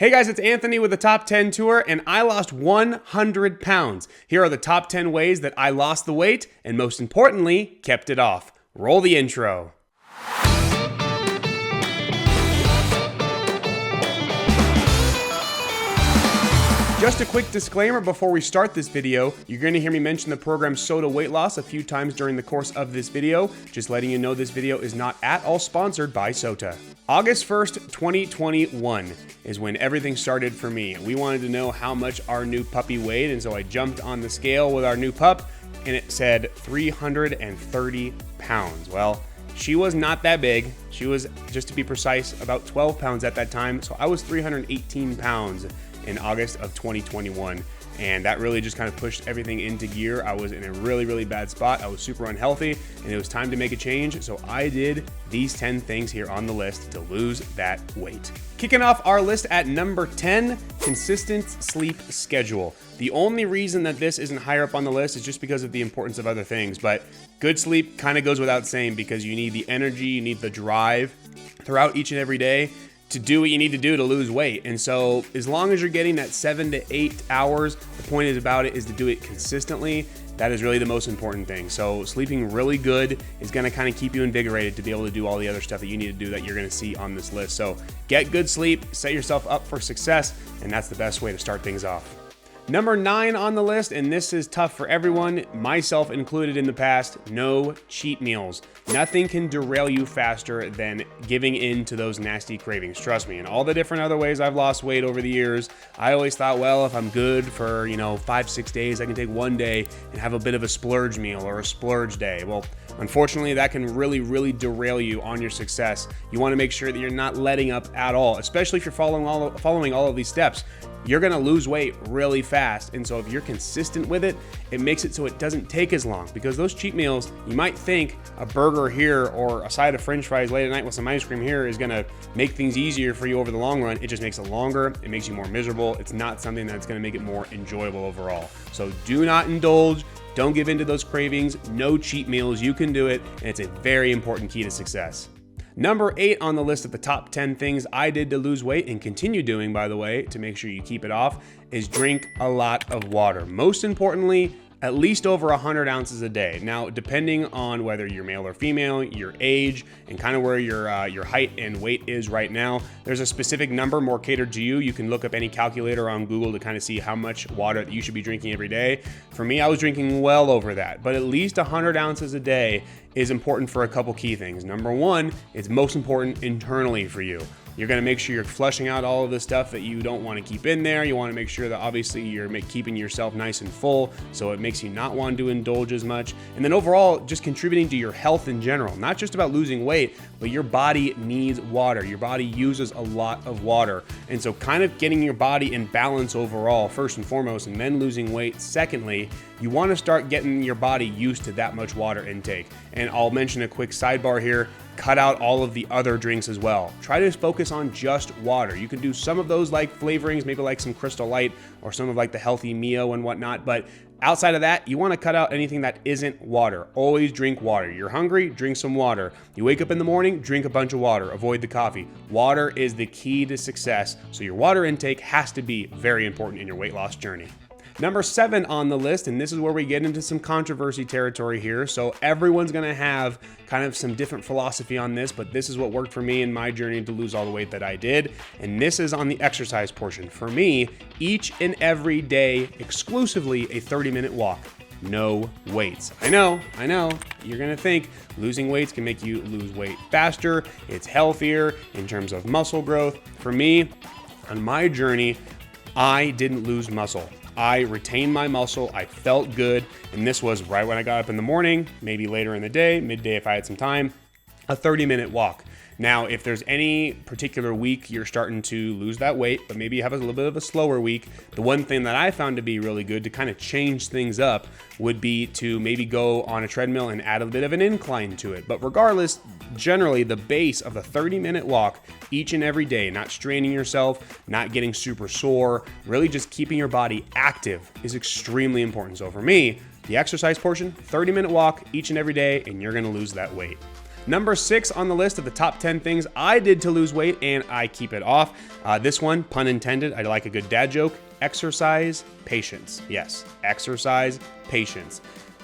Hey guys, it's Anthony with the Top 10 Tour, and I lost 100 pounds. Here are the top 10 ways that I lost the weight, and most importantly, kept it off. Roll the intro. Just a quick disclaimer before we start this video, you're going to hear me mention the program Soda Weight Loss a few times during the course of this video. Just letting you know this video is not at all sponsored by SOTA. August 1st, 2021 is when everything started for me. We wanted to know how much our new puppy weighed, and so I jumped on the scale with our new pup, and it said 330 pounds. Well, she was not that big. She was, just to be precise, about 12 pounds at that time, so I was 318 pounds in August of 2021. And that really just kind of pushed everything into gear. I was in a really bad spot. I was super unhealthy, and it was time to make a change. So I did these 10 things here on the list to lose that weight. Kicking off our list at number 10, consistent sleep schedule. The only reason that this isn't higher up on the list is just because of the importance of other things. But good sleep kind of goes without saying, because you need the energy, you need the drive throughout each and every day to do what you need to do to lose weight. And so as long as you're getting that 7 to 8 hours, the point is about it is to do it consistently. That is really the most important thing. So sleeping really good is going to kind of keep you invigorated to be able to do all the other stuff that you need to do that you're going to see on this list. So get good sleep, set yourself up for success, and that's the best way to start things off. Number 9 on the list, and this is tough for everyone, myself included in the past, no cheat meals. Nothing can derail you faster than giving in to those nasty cravings. Trust me, in all the different other ways I've lost weight over the years, I always thought, well, if I'm good for, 5-6 days, I can take one day and have a bit of a splurge meal or a splurge day. Well, unfortunately, that can really derail you on your success. You want to make sure that you're not letting up at all, especially if you're following all of these steps. You're going to lose weight really fast. And so if you're consistent with it, it makes it so it doesn't take as long, because those cheat meals, you might think a burger here or a side of french fries late at night with some ice cream here is going to make things easier for you over the long run. It just makes it longer. It makes you more miserable. It's not something that's going to make it more enjoyable overall. So do not indulge. Don't give in to those cravings. No cheat meals. You can do it. And it's a very important key to success. Number 8 on the list of the top 10 things I did to lose weight, and continue doing, by the way, to make sure you keep it off, is drink a lot of water. Most importantly, at least over 100 ounces a day. Now, depending on whether you're male or female, your age, and kind of where your height and weight is right now, there's a specific number more catered to you. You can look up any calculator on Google to kind of see how much water that you should be drinking every day. For me, I was drinking well over that, but at least 100 ounces a day is important for a couple key things. Number 1, it's most important internally for you. You're going to make sure you're flushing out all of the stuff that you don't want to keep in there. You want to make sure that obviously you're keeping yourself nice and full, so it makes you not want to indulge as much. And then overall, just contributing to your health in general. Not just about losing weight, but your body needs water. Your body uses a lot of water. And so kind of getting your body in balance overall, first and foremost, and then losing weight, secondly, you want to start getting your body used to that much water intake. And I'll mention a quick sidebar here. Cut out all of the other drinks as well. Try to focus on just water. You can do some of those like flavorings, maybe like some Crystal Light or some of like the healthy Mio and whatnot, but outside of that, you want to cut out anything that isn't water. Always drink water. You're hungry, drink some water. You wake up in the morning, drink a bunch of water. Avoid the coffee. Water is the key to success, so your water intake has to be very important in your weight loss journey. Number 7 on the list, and this is where we get into some controversy territory here. So everyone's going to have kind of some different philosophy on this, but this is what worked for me in my journey to lose all the weight that I did. And this is on the exercise portion. For me, each and every day, exclusively a 30-minute walk. No weights. I know. You're going to think losing weights can make you lose weight faster. It's healthier in terms of muscle growth. For me, on my journey, I didn't lose muscle. I retained my muscle, I felt good, and this was right when I got up in the morning, maybe later in the day, midday if I had some time, a 30-minute walk. Now, if there's any particular week you're starting to lose that weight, but maybe you have a little bit of a slower week, the one thing that I found to be really good to kind of change things up would be to maybe go on a treadmill and add a bit of an incline to it. But regardless, generally the base of the 30-minute walk each and every day, not straining yourself, not getting super sore, really just keeping your body active is extremely important. So for me, the exercise portion, 30-minute walk each and every day, and you're going to lose that weight. Number 6 on the list of the top 10 things I did to lose weight and I keep it off. This one, pun intended, I like a good dad joke. Exercise, patience. Yes, exercise, patience.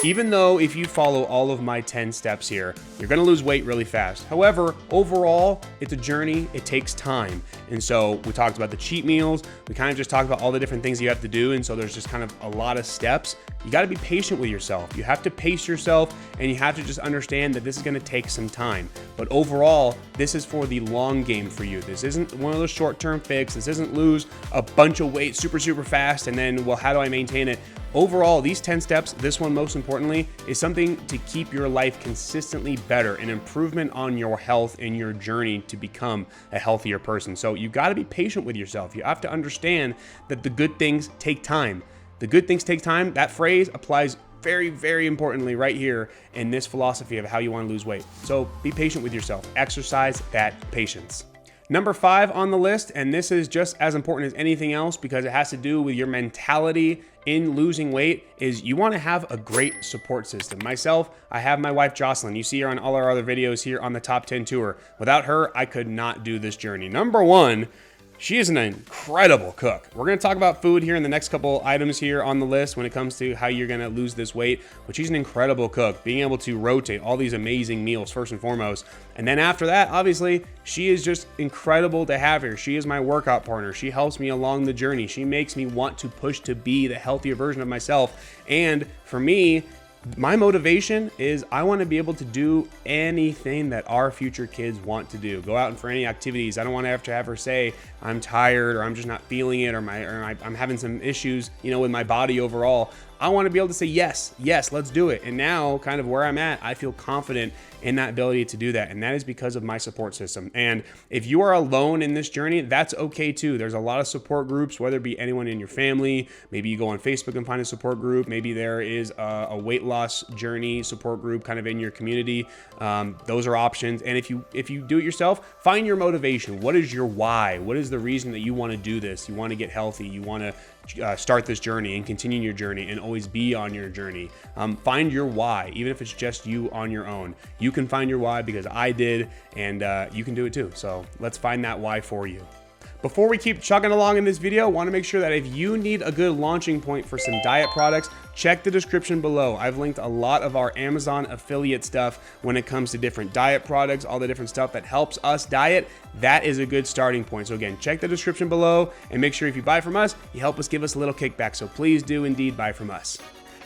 Even though if you follow all of my 10 steps here, you're gonna lose weight really fast. However, overall, it's a journey, it takes time. And so we talked about the cheat meals, we kind of just talked about all the different things you have to do. And so there's just kind of a lot of steps. You gotta be patient with yourself. You have to pace yourself and you have to just understand that this is gonna take some time. But overall, this is for the long game for you. This isn't one of those short-term fixes. This isn't lose a bunch of weight super fast and then, well, how do I maintain it? Overall, these 10 steps, this one most importantly, is something to keep your life consistently better, an improvement on your health and your journey to become a healthier person. So you gotta be patient with yourself. You have to understand that the good things take time. The good things take time. That phrase applies very importantly right here in this philosophy of how you wanna lose weight. So be patient with yourself. Exercise that patience. Number 5 on the list, and this is just as important as anything else because it has to do with your mentality in losing weight, is you want to have a great support system. Myself, I have my wife Jocelyn. You see her on all our other videos here on the Top 10 Tour. Without her, I could not do this journey. Number 1, she is an incredible cook. We're going to talk about food here in the next couple items here on the list when it comes to how you're going to lose this weight, but she's an incredible cook, being able to rotate all these amazing meals first and foremost. And then after that, obviously, she is just incredible to have here. She is my workout partner. She helps me along the journey. She makes me want to push to be the healthier version of myself. And for me, my motivation is I want to be able to do anything that our future kids want to do. Go out and for any activities. I don't want to have her say I'm tired or I'm just not feeling it or I'm having some issues, with my body overall. I want to be able to say yes, let's do it. And now kind of where I'm at, I feel confident in that ability to do that. And that is because of my support system. And if you are alone in this journey, that's okay too. There's a lot of support groups, whether it be anyone in your family, maybe you go on Facebook and find a support group. Maybe there is a weight loss journey support group kind of in your community. Those are options. And if you do it yourself, find your motivation. What is your why? What is the reason that you want to do this? You want to get healthy. You want to start this journey and continue your journey and always be on your journey. Find your why, even if it's just you on your own. You can find your why because I did, and you can do it too. So let's find that why for you. Before we keep chugging along in this video, I want to make sure that if you need a good launching point for some diet products, check the description below. I've linked a lot of our Amazon affiliate stuff when it comes to different diet products, all the different stuff that helps us diet. That is a good starting point. So again, check the description below and make sure if you buy from us, you help us give us a little kickback. So please do indeed buy from us.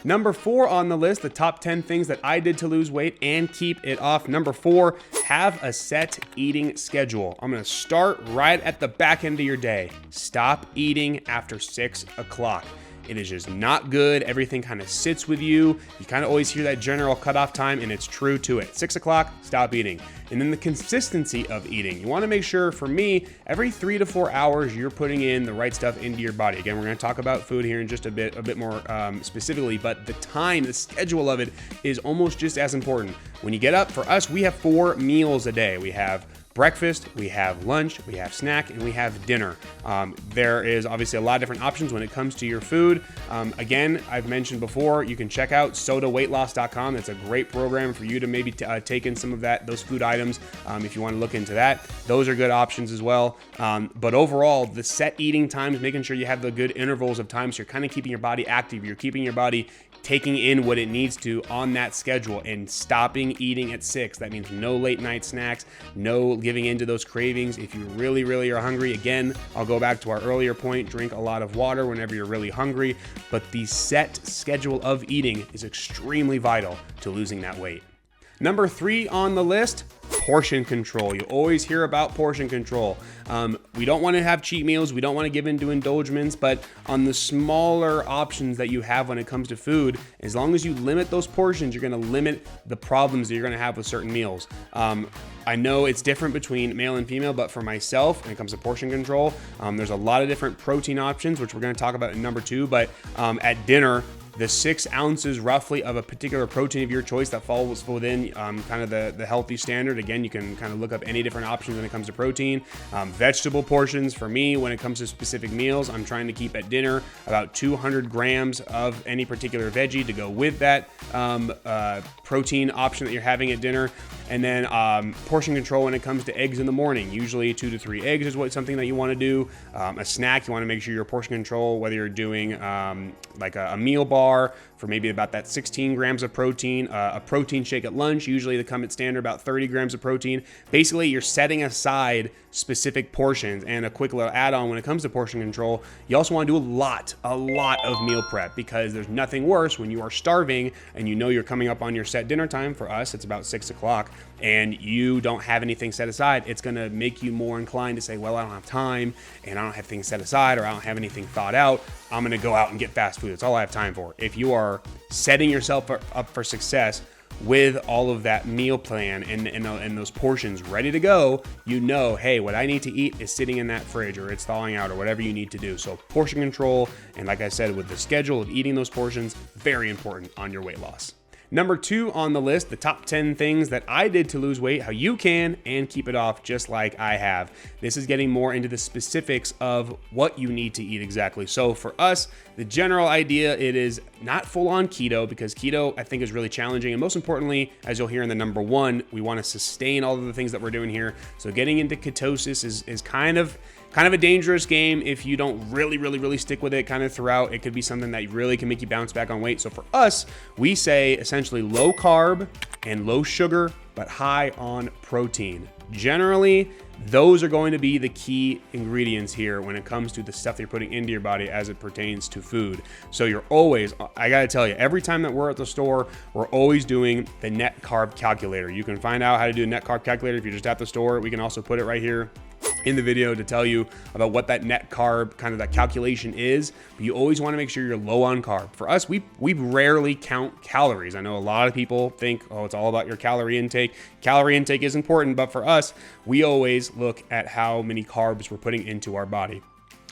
Number 4 on the list, the top 10 things that I did to lose weight and keep it off. Number 4, have a set eating schedule. I'm gonna start right at the back end of your day. Stop eating after 6 o'clock. It is just not good. Everything kind of sits with you. You kind of always hear that general cutoff time, and it's true to it. 6 o'clock, stop eating. And then the consistency of eating. You want to make sure, for me, every 3 to 4 hours, you're putting in the right stuff into your body. Again, we're going to talk about food here in just a bit more specifically, but the time, the schedule of it is almost just as important. When you get up, for us, we have 4 meals a day. We have breakfast, we have lunch, we have snack, and we have dinner. There is obviously a lot of different options when it comes to your food. Again, I've mentioned before, you can check out sodaweightloss.com. That's a great program for you to maybe take in some of those food items if you want to look into that. Those are good options as well. But overall, the set eating times, making sure you have the good intervals of time so you're kind of keeping your body active, you're keeping your body taking in what it needs to on that schedule, and stopping eating at 6. That means no late night snacks, no giving into those cravings. If you really are hungry, again, I'll go back to our earlier point, drink a lot of water whenever you're really hungry. But the set schedule of eating is extremely vital to losing that weight. Number 3 on the list, portion control. You always hear about portion control. We don't want to have cheat meals. We don't want to give in to indulgements, but on the smaller options that you have when it comes to food, as long as you limit those portions, you're going to limit the problems that you're going to have with certain meals. I know it's different between male and female, but for myself, when it comes to portion control, there's a lot of different protein options, which we're going to talk about in number 2, but at dinner, the 6 ounces roughly of a particular protein of your choice that falls within kind of the healthy standard. Again, you can kind of look up any different options when it comes to protein. Vegetable portions, for me, when it comes to specific meals, I'm trying to keep at dinner about 200 grams of any particular veggie to go with that protein option that you're having at dinner. And then portion control when it comes to eggs in the morning. Usually 2 to 3 eggs is something that you want to do. A snack, you want to make sure your portion control, whether you're doing like a meal bar for maybe about that 16 grams of protein, a protein shake at lunch, usually they come at standard about 30 grams of protein. Basically, you're setting aside specific portions. And a quick little add-on when it comes to portion control, you also want to do a lot of meal prep, because there's nothing worse when you are starving and you know you're coming up on your set dinner time. For us, it's about 6 o'clock, and you don't have anything set aside. It's going to make you more inclined to say, well, I don't have time and I don't have things set aside, or I don't have anything thought out. I'm going to go out and get fast food. That's all I have time for. If you are setting yourself up for success with all of that meal plan and those portions ready to go, you know, hey, what I need to eat is sitting in that fridge, or it's thawing out, or whatever you need to do. So portion control, and like I said, with the schedule of eating those portions, very important on your weight loss. Number 2 on the list, the top 10 things that I did to lose weight, how you can and keep it off just like I have. This is getting more into the specifics of what you need to eat exactly. So for us, the general idea, it is not full on keto, because keto I think is really challenging. And most importantly, as you'll hear in the number 1, we want to sustain all of the things that we're doing here. So getting into ketosis is kind of a dangerous game if you don't really stick with it kind of throughout. It could be something that really can make you bounce back on weight. So for us, we say essentially low carb and low sugar, but high on protein. Generally, those are going to be the key ingredients here when it comes to the stuff that you're putting into your body as it pertains to food. So you're always, I gotta tell you, every time that we're at the store, we're always doing the net carb calculator. You can find out how to do a net carb calculator if you're just at the store. We can also put it right here in the video to tell you about what that net carb, kind of that calculation is. But you always want to make sure you're low on carb. For us, we rarely count calories. I know a lot of people think, oh, it's all about your calorie intake. Calorie intake is important, but for us, we always look at how many carbs we're putting into our body.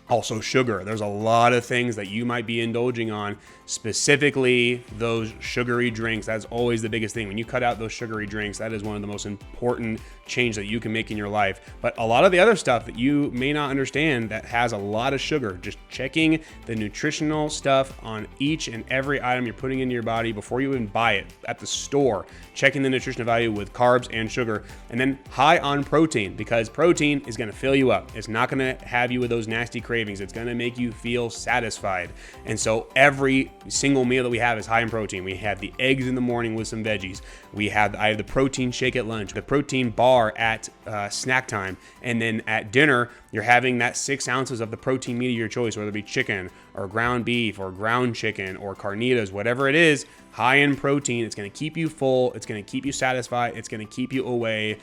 Also sugar. There's a lot of things that you might be indulging on, specifically those sugary drinks. That's always the biggest thing. When you cut out those sugary drinks, that is one of the most important change that you can make in your life. But a lot of the other stuff that you may not understand that has a lot of sugar, just checking the nutritional stuff on each and every item you're putting into your body before you even buy it at the store, checking the nutritional value with carbs and sugar, and then high on protein, because protein is going to fill you up. It's not going to have you with those nasty cravings. It's going to make you feel satisfied. And so every single meal that we have is high in protein. We have the eggs in the morning with some veggies. I have the protein shake at lunch, the protein bar at snack time, and then at dinner you're having that 6 ounces of the protein meat of your choice, whether it be chicken or ground beef or ground chicken or carnitas, whatever it is, high in protein. It's going to keep you full. It's going to keep you satisfied. It's going to keep you away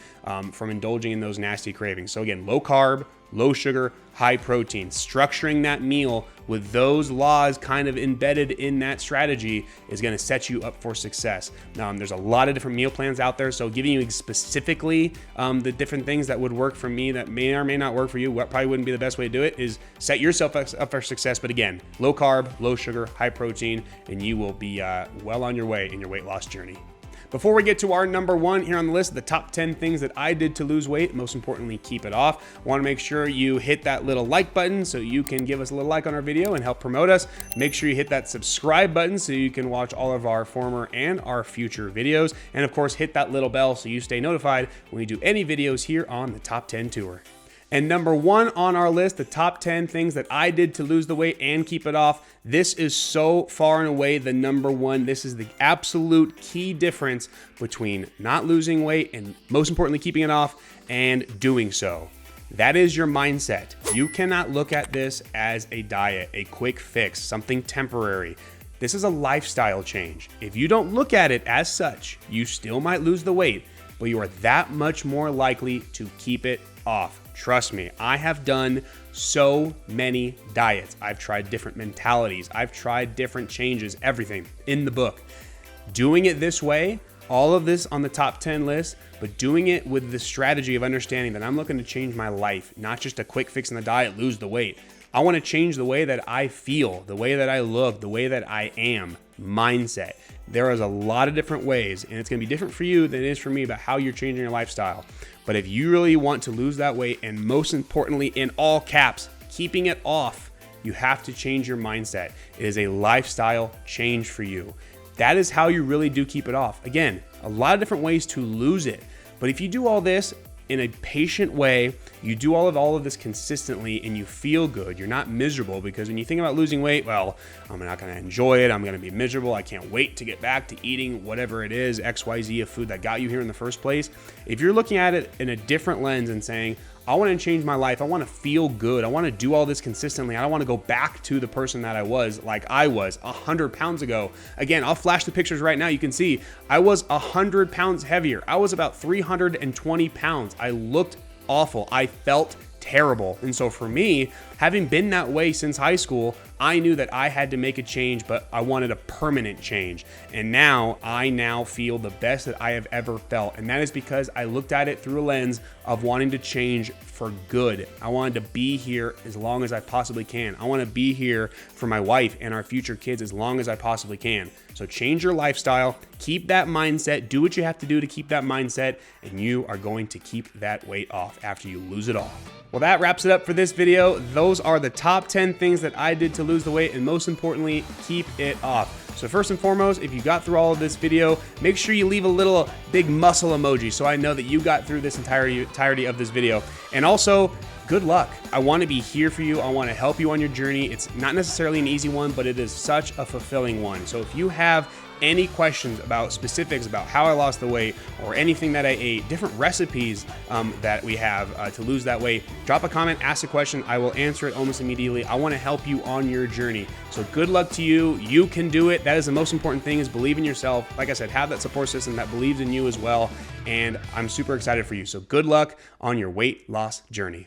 from indulging in those nasty cravings. So again, low carb, low sugar, high protein. Structuring that meal with those laws kind of embedded in that strategy is going to set you up for success. There's a lot of different meal plans out there, so giving you specifically the different things that would work for me that may or may not work for you, what probably wouldn't be the best way to do it, is set yourself up for success. But again, low carb, low sugar, high protein, and you will be well on your way in your weight loss journey. Before we get to our number 1 here on the list, the top 10 things that I did to lose weight, most importantly, keep it off. Want to make sure you hit that little like button so you can give us a little like on our video and help promote us. Make sure you hit that subscribe button so you can watch all of our former and our future videos. And of course, hit that little bell so you stay notified when we do any videos here on the Top 10 Tour. And number 1 on our list, the top 10 things that I did to lose the weight and keep it off. This is so far and away the number 1. This is the absolute key difference between not losing weight and, most importantly, keeping it off and doing so. That is your mindset. You cannot look at this as a diet, a quick fix, something temporary. This is a lifestyle change. If you don't look at it as such, you still might lose the weight, but you are that much more likely to keep it off. Trust me, I have done so many diets. I've tried different mentalities. I've tried different changes, everything in the book. Doing it this way, all of this on the top 10 list, but doing it with the strategy of understanding that I'm looking to change my life, not just a quick fix in the diet, lose the weight. I want to change the way that I feel, the way that I look, the way that I am, mindset. There is a lot of different ways, and it's going to be different for you than it is for me about how you're changing your lifestyle. But if you really want to lose that weight, and most importantly, in all caps, keeping it off, you have to change your mindset. It is a lifestyle change for you. That is how you really do keep it off. Again, a lot of different ways to lose it, But if you do all this in a patient way, you do all of this consistently, and you feel good, you're not miserable, because when you think about losing weight, well, I'm not going to enjoy it, I'm going to be miserable, I can't wait to get back to eating whatever it is, XYZ of food that got you here in the first place. If you're looking at it in a different lens and saying, I want to change my life, I want to feel good, I want to do all this consistently, I don't want to go back to the person that I was, like I was 100 pounds ago. Again, I'll flash the pictures right now. You can see I was 100 pounds heavier. I was about 320 pounds. I looked awful. I felt terrible. And so for me, having been that way since high school, I knew that I had to make a change, but I wanted a permanent change. And now I feel the best that I have ever felt. And that is because I looked at it through a lens of wanting to change for good. I wanted to be here as long as I possibly can. I want to be here for my wife and our future kids as long as I possibly can. So change your lifestyle, keep that mindset, do what you have to do to keep that mindset, and you are going to keep that weight off after you lose it all. Well, that wraps it up for this video. Those are the top 10 things that I did to lose the weight, and most importantly, keep it off. So first and foremost, if you got through all of this video, make sure you leave a little big muscle emoji so I know that you got through this entirety of this video. And also, good luck. I want to be here for you. I want to help you on your journey. It's not necessarily an easy one, but it is such a fulfilling one. So if you have any questions about specifics about how I lost the weight or anything that I ate, different recipes that we have to lose that weight, drop a comment, ask a question. I will answer it almost immediately. I want to help you on your journey. So good luck to you. You can do it. That is the most important thing, is believe in yourself. Like I said, have that support system that believes in you as well. And I'm super excited for you. So good luck on your weight loss journey.